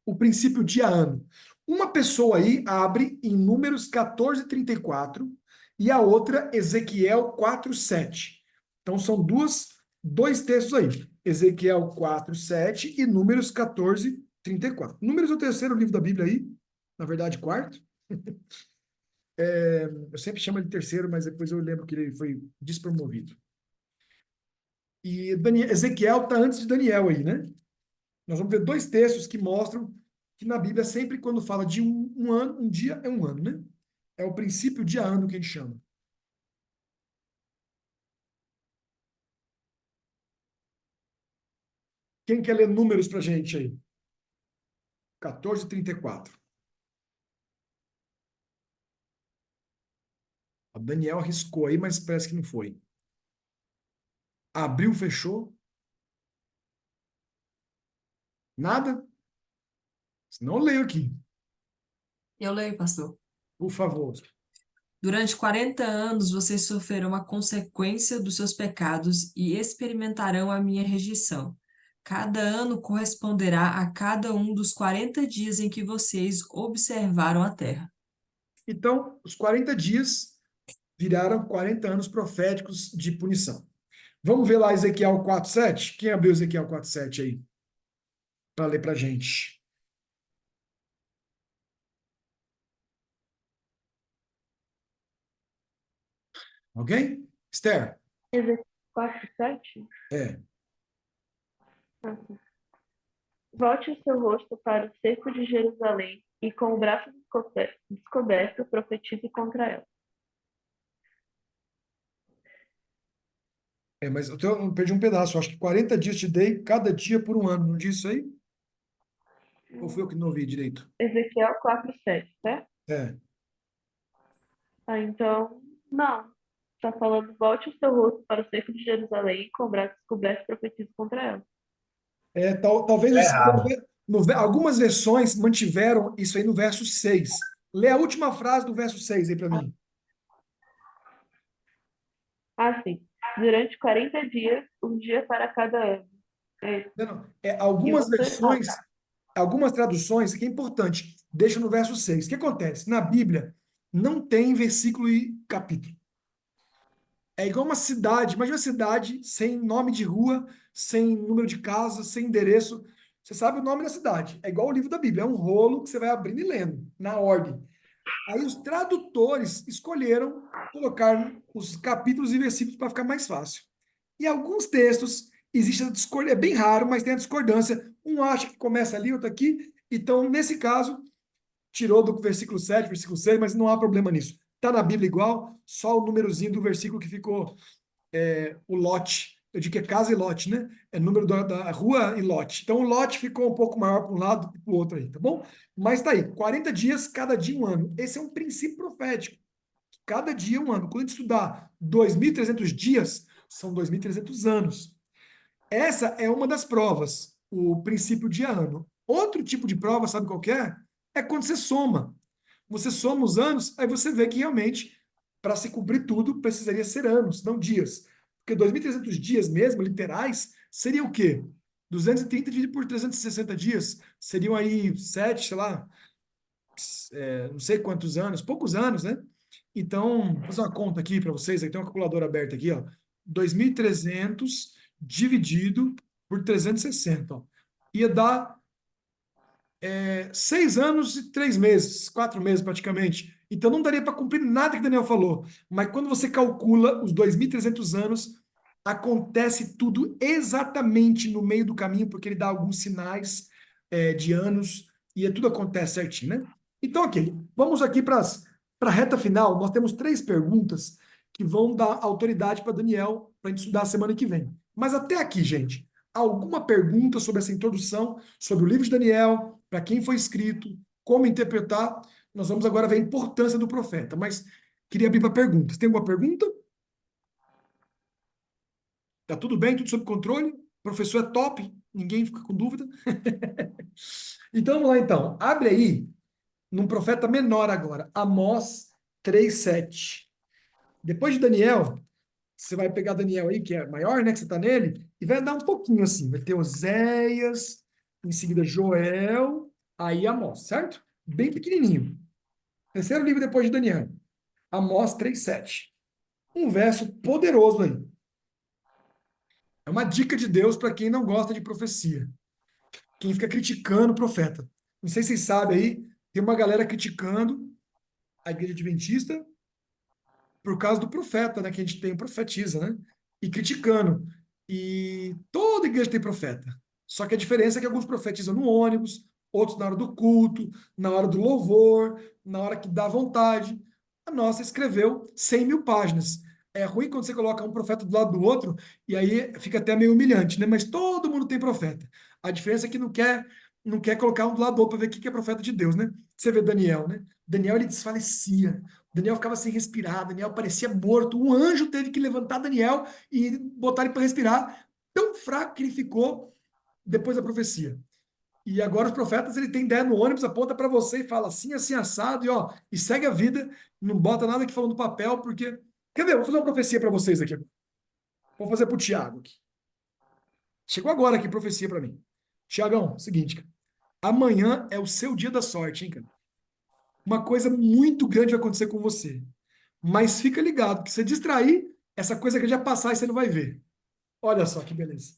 o princípio dia-ano. Uma pessoa aí abre em Números 14:34 e a outra Ezequiel 4:7. Então são dois textos aí. Ezequiel 4:7 e Números 14:34. Números é o terceiro livro da Bíblia aí, na verdade, quarto. Eu sempre chamo ele de terceiro, mas depois eu lembro que ele foi despromovido. E Ezequiel está antes de Daniel aí, né? Nós vamos ver 2 textos que mostram que na Bíblia, sempre quando fala de um ano, um dia é um ano, né? É o princípio de ano que a gente chama. Quem quer ler números pra gente aí? 14:34. O Daniel arriscou aí, mas parece que não foi. Abriu, fechou? Nada? Senão eu leio aqui, Eu leio, pastor. por favor. Durante 40 anos vocês sofrerão a consequência dos seus pecados e experimentarão a minha rejeição. Cada ano corresponderá a cada um dos 40 dias em que vocês observaram a terra. Então, os 40 dias viraram 40 anos proféticos de punição. Vamos ver lá Ezequiel 4:7? Quem abriu Ezequiel 4:7 aí? Para ler para a gente. Alguém? Esther? Ezequiel 4:7. É. Volte o seu rosto para o cerco de Jerusalém e com o braço descoberto profetize contra ela. Mas eu perdi um pedaço. Acho que 40 dias te dei, cada dia por um ano. Não disse isso aí? Ou foi eu que não ouvi direito? Ezequiel 4:7, certo? É. Então, não. Está falando, volte o seu rosto para o cerco de Jerusalém e com o braço descoberto profetize contra ela. Talvez É errado. algumas versões mantiveram isso aí no verso 6. Lê a última frase do verso 6 aí para mim. Assim, durante 40 dias, um dia para cada ano. Não. E Algumas você... versões, algumas traduções, que é importante, deixa no verso 6. O que acontece? Na Bíblia, não tem versículo e capítulo. É igual uma cidade. Imagina uma cidade sem nome de rua, sem número de casa, sem endereço. Você sabe o nome da cidade. É igual o livro da Bíblia. É um rolo que você vai abrindo e lendo, na ordem. Aí os tradutores escolheram colocar os capítulos e versículos para ficar mais fácil. E alguns textos existe a discordância, é bem raro, mas tem a discordância. Um acha que começa ali, outro aqui. Então, nesse caso, tirou do versículo 7, versículo 6, mas não há problema nisso. Está na Bíblia igual, só o númerozinho do versículo que ficou o lote. Eu digo que é casa e lote, né? É número da rua e lote. Então o lote ficou um pouco maior para um lado do que para o outro aí, tá bom? Mas tá aí, 40 dias, cada dia um ano. Esse é um princípio profético. Cada dia um ano. Quando a gente estudar 2.300 dias, são 2.300 anos. Essa é uma das provas, o princípio de ano. Outro tipo de prova, sabe qual que é? É quando você soma. Você soma os anos, aí você vê que realmente, para se cumprir tudo, precisaria ser anos, não dias. Porque 2.300 dias mesmo, literais, seria o quê? 230 dividido por 360 dias, seriam aí 7, sei lá, não sei quantos anos, poucos anos, né? Então, vou fazer uma conta aqui para vocês, aí tem uma calculadora aberta aqui, ó. 2.300 dividido por 360, ó. Ia dar 6 anos e 3 meses, 4 meses praticamente. Então não daria para cumprir nada que o Daniel falou. Mas quando você calcula os 2.300 anos, acontece tudo exatamente no meio do caminho, porque ele dá alguns sinais de anos e tudo acontece certinho, né? Então, ok. Vamos aqui para a reta final. Nós temos 3 perguntas que vão dar autoridade para Daniel para a gente estudar a semana que vem. Mas até aqui, gente, alguma pergunta sobre essa introdução, sobre o livro de Daniel, para quem foi escrito, como interpretar? Nós vamos agora ver a importância do profeta, mas queria abrir para perguntas. Tem alguma pergunta? Tá tudo bem? Tudo sob controle? O professor é top? Ninguém fica com dúvida? Então vamos lá então. Abre aí num profeta menor agora, Amós 3:7. Depois de Daniel, você vai pegar Daniel aí, que é maior, né, que você está nele, e vai andar um pouquinho assim. Vai ter Oséias, em seguida Joel, aí Amós, certo? Bem pequenininho. Terceiro livro depois de Daniel. Amós 3:7. Um verso poderoso aí. É uma dica de Deus para quem não gosta de profecia. Quem fica criticando o profeta. Não sei se vocês sabem aí, tem uma galera criticando a igreja adventista por causa do profeta, né? Que a gente tem, profetiza, né? E criticando. E toda igreja tem profeta. Só que a diferença é que alguns profetizam no ônibus, outros na hora do culto, na hora do louvor, na hora que dá vontade. A nossa escreveu 100.000 páginas. É ruim quando você coloca um profeta do lado do outro, e aí fica até meio humilhante, né? Mas todo mundo tem profeta. A diferença é que não quer colocar um do lado do outro para ver o que é profeta de Deus, né? Você vê Daniel, né? Daniel, ele desfalecia. Daniel ficava sem respirar, Daniel parecia morto. Um anjo teve que levantar Daniel e botar ele para respirar. Tão fraco que ele ficou depois da profecia. E agora os profetas, ele tem ideia no ônibus, aponta para você e fala assim, assim, assado, e ó, e segue a vida, não bota nada que falou no papel, porque... Quer ver? Vou fazer uma profecia para vocês aqui. Vou fazer para o Tiago aqui. Chegou agora aqui, profecia para mim. Tiagão, seguinte, cara. Amanhã é o seu dia da sorte, hein, cara? Uma coisa muito grande vai acontecer com você. Mas fica ligado, que se você distrair, essa coisa que já passar e você não vai ver. Olha só que beleza.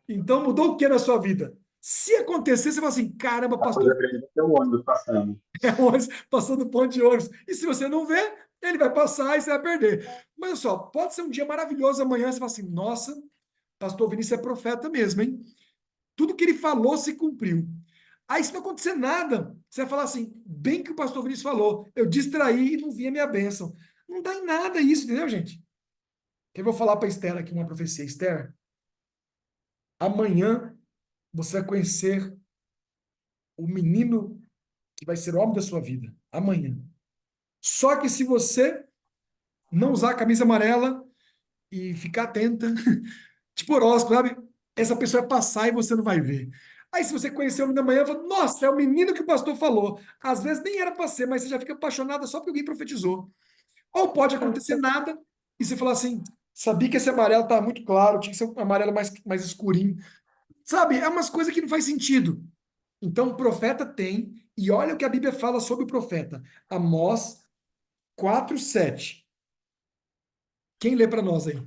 Então mudou o que na sua vida? Se acontecer, você fala assim, caramba, A coisa pastor, grande é o ônibus passando. é ônibus, passando ponto de ônibus. E se você não vê, ele vai passar e você vai perder. Mas olha só, pode ser um dia maravilhoso amanhã, você fala assim, nossa, pastor Vinícius é profeta mesmo, hein? Tudo que ele falou se cumpriu. Aí, se não acontecer nada, você vai falar assim, bem que o pastor Vinícius falou, eu distraí e não vi a minha bênção. Não dá em nada isso, entendeu, gente? Eu vou falar para Esther aqui uma profecia. Esther, amanhã você vai conhecer o menino que vai ser o homem da sua vida. Amanhã. Só que se você não usar a camisa amarela e ficar atenta, tipo horóscopo, sabe? Essa pessoa vai passar e você não vai ver. Aí, se você conhecer o homem da manhã, fala, nossa, é o menino que o pastor falou. Às vezes nem era para ser, mas você já fica apaixonada só porque alguém profetizou. Ou pode acontecer nada e você falar assim, sabia que esse amarelo tá muito claro, tinha que ser um amarelo mais escurinho. Sabe, é umas coisas que não faz sentido. Então, o profeta tem, e olha o que a Bíblia fala sobre o profeta. Amós 4:7. Quem lê para nós aí?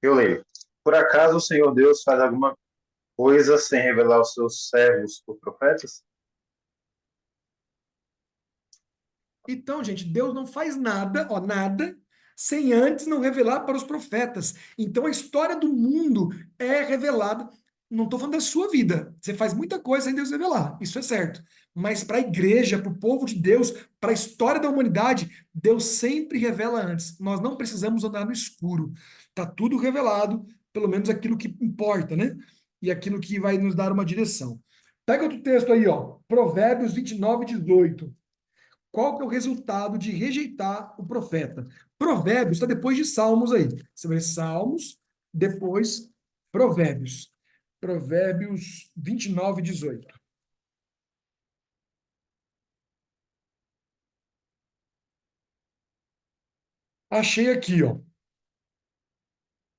Eu leio. Por acaso o Senhor Deus faz alguma coisa sem revelar aos seus servos, os profetas? Então, gente, Deus não faz nada, ó, nada, sem antes não revelar para os profetas. Então, a história do mundo é revelada não estou falando da sua vida. Você faz muita coisa sem Deus revelar, isso é certo. Mas para a igreja, para o povo de Deus, para a história da humanidade, Deus sempre revela antes. Nós não precisamos andar no escuro. Está tudo revelado, pelo menos aquilo que importa, né? E aquilo que vai nos dar uma direção. Pega outro texto aí, ó. Provérbios 29:18. Qual que é o resultado de rejeitar o profeta? Provérbios está depois de Salmos aí. Você vai Salmos, depois Provérbios. Provérbios 29:18. Achei aqui, ó.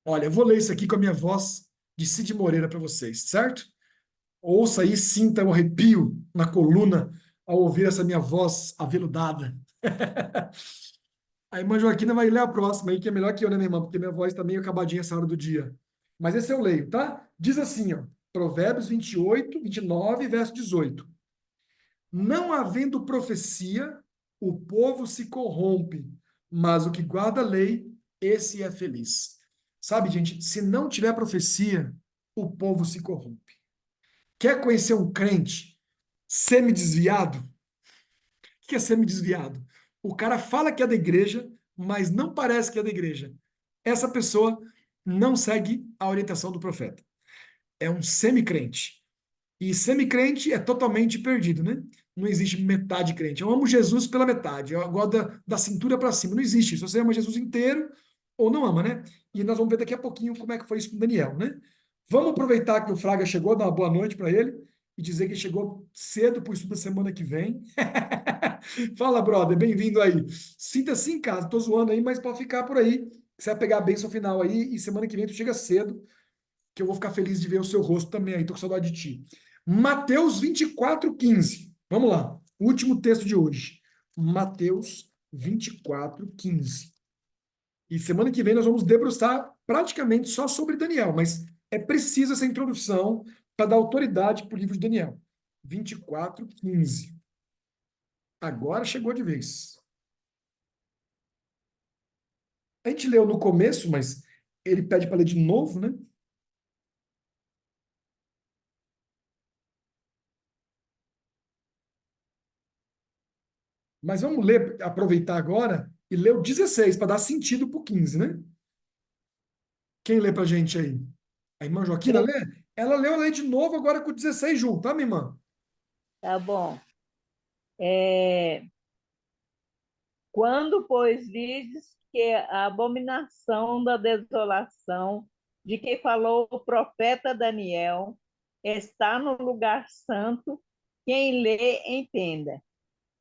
Olha, eu vou ler isso aqui com a minha voz de Cid Moreira para vocês, certo? Ouça aí, sinta o arrepio na coluna ao ouvir essa minha voz aveludada. A irmã Joaquina vai ler a próxima aí, que é melhor que eu, né, minha irmã? Porque minha voz tá meio acabadinha essa hora do dia. Mas esse eu leio, tá? Diz assim, ó. Provérbios 28, 29, verso 18. Não havendo profecia, o povo se corrompe, mas o que guarda a lei, esse é feliz. Sabe, gente, se não tiver profecia, o povo se corrompe. Quer conhecer um crente semi-desviado? O que é semi-desviado? O cara fala que é da igreja, mas não parece que é da igreja. Essa pessoa não segue a orientação do profeta. É um semi-crente. E semi-crente é totalmente perdido, né? Não existe metade crente. Eu amo Jesus pela metade. Eu gosto da cintura para cima. Não existe isso. Você ama Jesus inteiro ou não ama, né? E nós vamos ver daqui a pouquinho como é que foi isso com Daniel, né? Vamos aproveitar que o Fraga chegou, dar uma boa noite para ele e dizer que chegou cedo para o estudo da semana que vem. Fala, brother, bem-vindo aí. Sinta-se em casa, tô zoando aí, mas pode ficar por aí. Você vai pegar a bênção final aí e semana que vem tu chega cedo, que eu vou ficar feliz de ver o seu rosto também aí, tô com saudade de ti. Mateus 24:15. Vamos lá, último texto de hoje. Mateus 24:15. E semana que vem nós vamos debruçar praticamente só sobre Daniel, mas é preciso essa introdução para dar autoridade para o livro de Daniel. 24:15. Agora chegou de vez. A gente leu no começo, mas ele pede para ler de novo, né? Mas vamos ler, aproveitar agora e ler o 16 para dar sentido para o 15, né? Quem lê para a gente aí? A irmã Joaquina Eu- lê? Ela leu, ela lê de novo agora com o 16 junto, tá, minha irmã? Tá bom. É, quando, pois, vides que a abominação da desolação de que falou o profeta Daniel está no lugar santo, quem lê, entenda.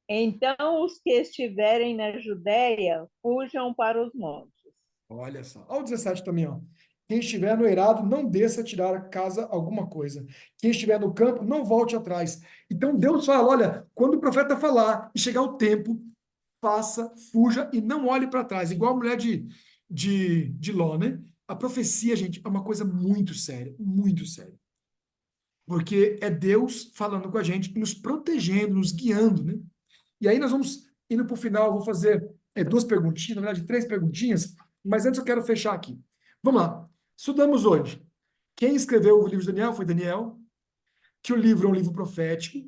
Então, os que estiverem na Judéia, fujam para os montes. Olha só. Olha o 17 também, ó. Quem estiver no eirado, não desça a tirar a casa alguma coisa. Quem estiver no campo, não volte atrás. Então Deus fala: olha, quando o profeta falar e chegar o tempo, faça, fuja e não olhe para trás. Igual a mulher de Ló, né? A profecia, gente, é uma coisa muito séria, muito séria. Porque é Deus falando com a gente, nos protegendo, nos guiando, né? E aí nós vamos indo para o final, eu vou fazer duas perguntinhas, na verdade, três perguntinhas, mas antes eu quero fechar aqui. Vamos lá. Estudamos hoje. Quem escreveu o livro de Daniel foi Daniel, que o livro é um livro profético,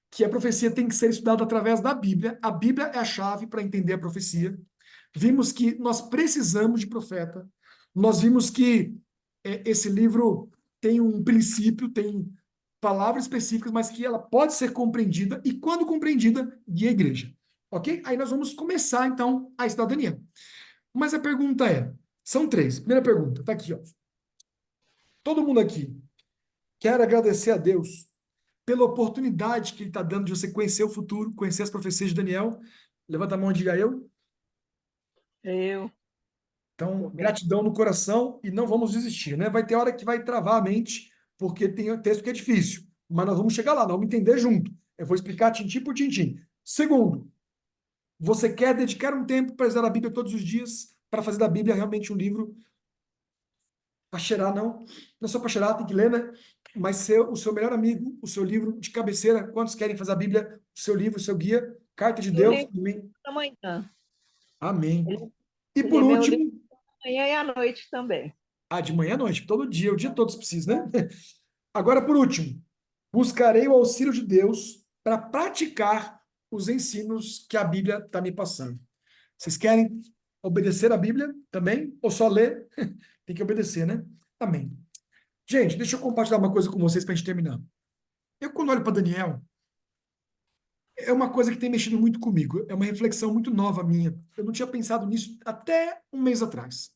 que a profecia tem que ser estudada através da Bíblia. A Bíblia é a chave para entender a profecia. Vimos que nós precisamos de profeta. Nós vimos que esse livro tem um princípio, tem palavras específicas, mas que ela pode ser compreendida e, quando compreendida, guia a igreja. Ok? Aí nós vamos começar, então, a estudar Daniel. Mas a pergunta é, são três. Primeira pergunta, tá aqui, ó. Todo mundo aqui quer agradecer a Deus pela oportunidade que Ele está dando de você conhecer o futuro, conhecer as profecias de Daniel. Levanta a mão e diga eu. Eu Então, também. gratidão no coração e não vamos desistir, né? Vai ter hora que vai travar a mente, porque tem texto que é difícil, mas nós vamos chegar lá, nós vamos entender junto. Eu vou explicar tintim por tintim. Segundo, você quer dedicar um tempo para estudar a Bíblia todos os dias, para fazer da Bíblia realmente um livro para cheirar, não? Não é só para cheirar, tem que ler, né? Mas ser o seu melhor amigo, o seu livro de cabeceira. Quantos querem fazer a Bíblia, o seu livro, o seu guia? Carta de E o Deus. livro Amém. da manhã. Amém. Ele, E por ele vê o livro último, da manhã e à noite também. de manhã à noite, todo dia, o dia todo se precisa, né? Agora, por último, buscarei o auxílio de Deus para praticar os ensinos que a Bíblia está me passando. Vocês querem obedecer a Bíblia também? Ou só ler? Tem que obedecer, né? Amém. Gente, deixa eu compartilhar uma coisa com vocês para a gente terminar. Eu, quando olho para Daniel, é uma coisa que tem mexido muito comigo. É uma reflexão muito nova minha. Eu não tinha pensado nisso até um mês atrás.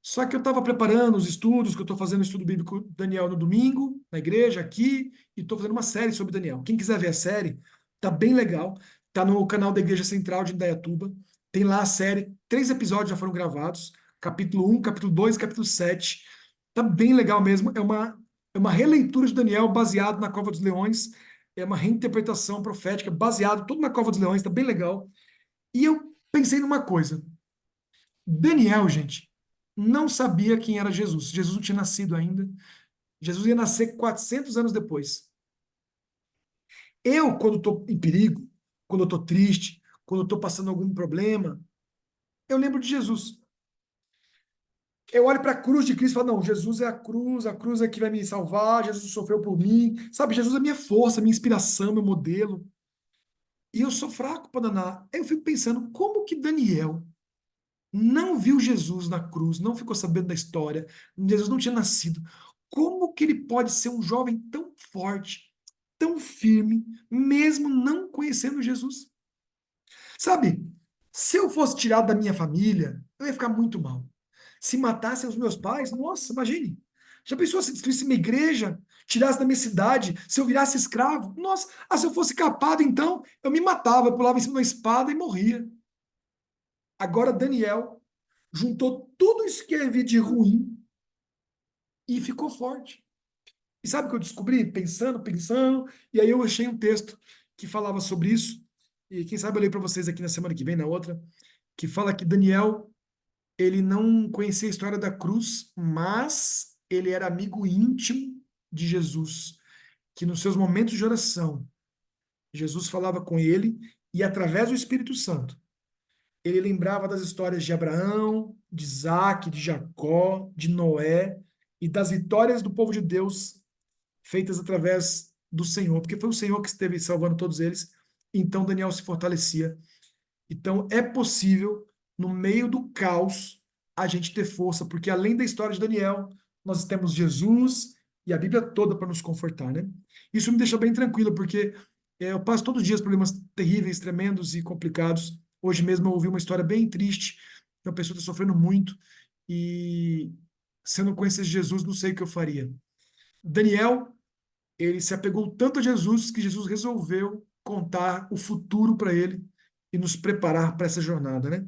Só que eu estava preparando os estudos, que eu estou fazendo o estudo bíblico Daniel no domingo, na igreja, aqui, e estou fazendo uma série sobre Daniel. Quem quiser ver a série, tá bem legal. Tá no canal da Igreja Central de Indaiatuba. Tem lá a série, 3 episódios já foram gravados, capítulo 1, capítulo 2, capítulo 7. Tá bem legal mesmo. É uma releitura de Daniel baseado na Cova dos Leões. É uma reinterpretação profética baseado tudo na Cova dos Leões, tá bem legal. E eu pensei numa coisa. Daniel, gente, não sabia quem era Jesus. Jesus não tinha nascido ainda. Jesus ia nascer 400 anos depois. Eu, quando estou em perigo, quando eu estou triste, quando eu estou passando algum problema, eu lembro de Jesus. Eu olho para a cruz de Cristo e falo, não, Jesus é a cruz é que vai me salvar, Jesus sofreu por mim. Sabe, Jesus é minha força, minha inspiração, meu modelo. E eu sou fraco para danar. Aí eu fico pensando, como que Daniel não viu Jesus na cruz, não ficou sabendo da história, Jesus não tinha nascido. Como que ele pode ser um jovem tão forte, tão firme, mesmo não conhecendo Jesus? Sabe, se eu fosse tirado da minha família, eu ia ficar muito mal. Se matassem os meus pais, nossa, imagine. Já pensou se destruísse minha igreja, tirasse da minha cidade, se eu virasse escravo? Nossa, se eu fosse capado, então, eu me matava, eu pulava em cima de uma espada e morria. Agora, Daniel juntou tudo isso que havia de ruim e ficou forte. E sabe o que eu descobri? Pensando, e aí eu achei um texto que falava sobre isso, e quem sabe eu leio para vocês aqui na semana que vem, na outra, que fala que Daniel, ele não conhecia a história da cruz, mas ele era amigo íntimo de Jesus, que nos seus momentos de oração, Jesus falava com ele, e através do Espírito Santo, ele lembrava das histórias de Abraão, de Isaac, de Jacó, de Noé e das vitórias do povo de Deus feitas através do Senhor, porque foi o Senhor que esteve salvando todos eles. Então Daniel se fortalecia. Então é possível, no meio do caos, a gente ter força, porque além da história de Daniel, nós temos Jesus e a Bíblia toda para nos confortar, né? Isso me deixa bem tranquilo, porque eu passo todos os dias problemas terríveis, tremendos e complicados. Hoje mesmo eu ouvi uma história bem triste, uma pessoa está sofrendo muito, e se eu não conhecesse Jesus, não sei o que eu faria. Daniel, ele se apegou tanto a Jesus que Jesus resolveu contar o futuro para ele e nos preparar para essa jornada, né?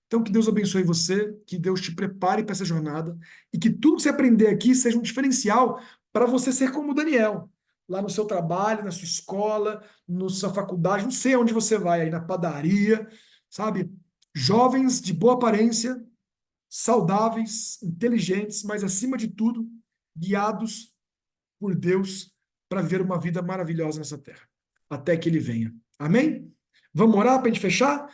Então, que Deus abençoe você, que Deus te prepare para essa jornada e que tudo que você aprender aqui seja um diferencial para você ser como Daniel, lá no seu trabalho, na sua escola, na sua faculdade, não sei onde você vai, aí na padaria, sabe? Jovens de boa aparência, saudáveis, inteligentes, mas acima de tudo, guiados por Deus para viver uma vida maravilhosa nessa terra, até que ele venha. Amém? Vamos orar para a gente fechar?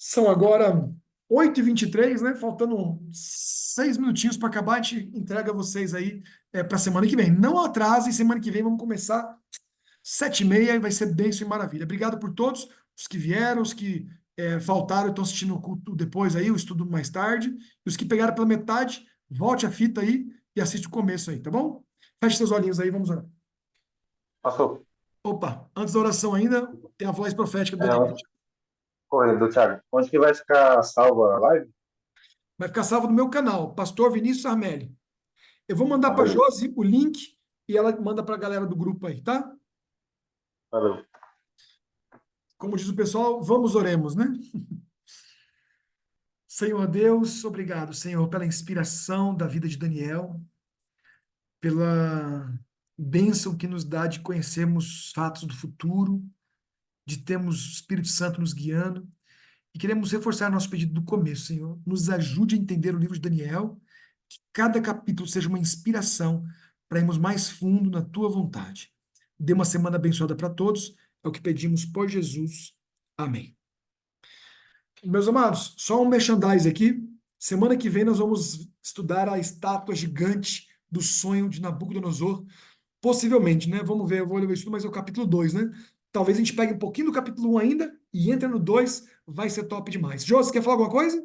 São agora 8h23, né? Faltando 6 minutinhos para acabar, a gente entrega vocês aí para a semana que vem. Não atrase, semana que vem vamos começar 7h30 e vai ser bênção e maravilha. Obrigado por todos, os que vieram, os que faltaram e estão assistindo o culto depois aí, o estudo mais tarde, e os que pegaram pela metade, volte a fita aí e assiste o começo aí, tá bom? Feche seus olhinhos aí, vamos orar. Passou. Opa, antes da oração ainda, tem a voz profética do É, Daniel. correto, Thiago. Onde que vai ficar salva a live? Vai ficar salvo no meu canal, Pastor Vinícius Armelli. Eu vou mandar Ah, para a beleza. Josi o link e ela manda para a galera do grupo aí, tá? Valeu. Como diz o pessoal, vamos oremos, né? Senhor Deus, obrigado, Senhor, pela inspiração da vida de Daniel, pela bênção que nos dá de conhecermos fatos do futuro, de termos o Espírito Santo nos guiando. E queremos reforçar nosso pedido do começo, Senhor. Nos ajude a entender o livro de Daniel, que cada capítulo seja uma inspiração para irmos mais fundo na tua vontade. Dê uma semana abençoada para todos. É o que pedimos por Jesus. Amém. Meus amados, só um merchandise aqui. Semana que vem nós vamos estudar a estátua gigante do sonho de Nabucodonosor. Possivelmente, né? Vamos ver, eu vou ler isso, mas é o capítulo 2, né? Talvez a gente pegue um pouquinho do capítulo 1 ainda e entre no 2, vai ser top demais. Jô, você quer falar alguma coisa?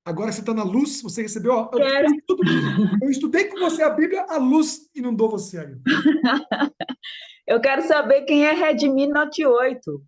Agora você está na luz, você recebeu. Quero. Eu estudei com você a Bíblia, a luz inundou você aí. Eu quero saber quem é Redmi Note 8.